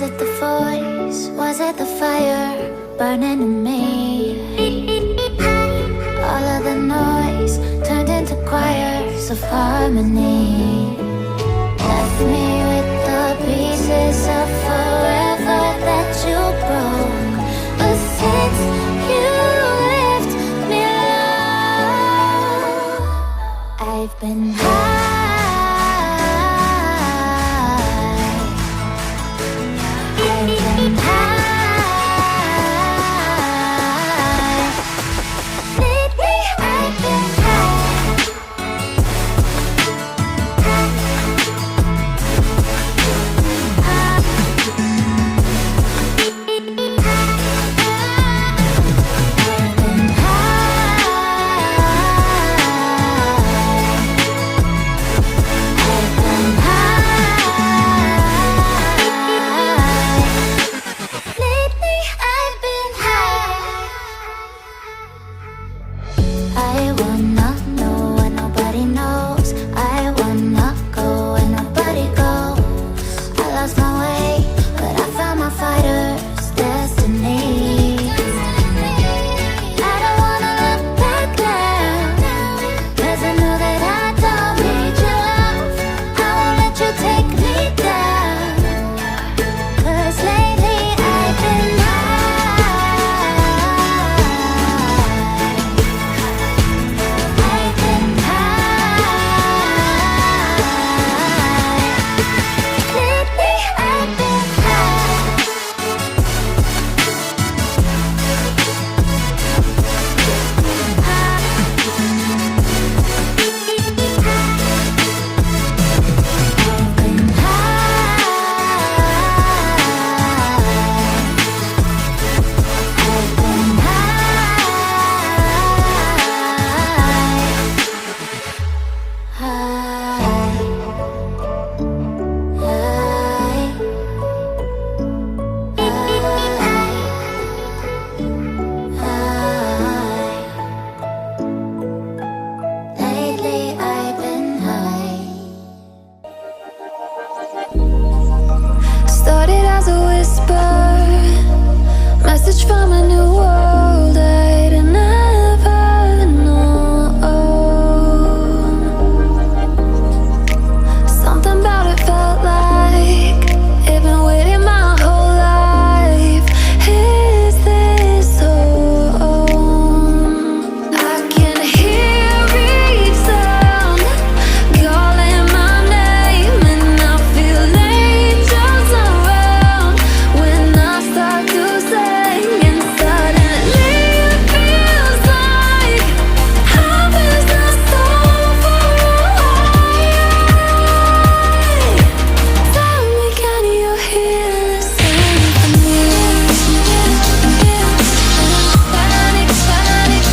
Was it the voice? Was it the fire burning in me? All of the noise turned into choirs of harmony. Left me with the pieces of forever that you broke. But since you left me alone, I've been high. I wanna know what nobody knows. I wanna go where nobody goes. I lost my way, but I found my fighter's destiny. I don't wanna look back now, 'cause I know that I don't need your love. I won't let you take me down, 'cause lately I've been started as a whisper, message from a new world I'd never known. Something about it felt like it'd been waiting my whole life. Is this home? I can hear each sound calling my name, and I feel angels around when I start to sing. And suddenly it feels like heaven's not so far away. Tell me, can you hear the symphony? Panic, panic,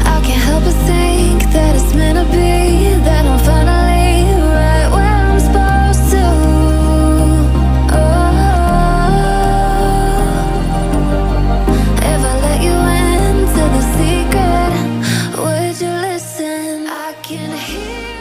I can't help but think that it's meant to be, that I'm finally right where I'm supposed to. Oh, if I let you into the secret, would you listen? I can hear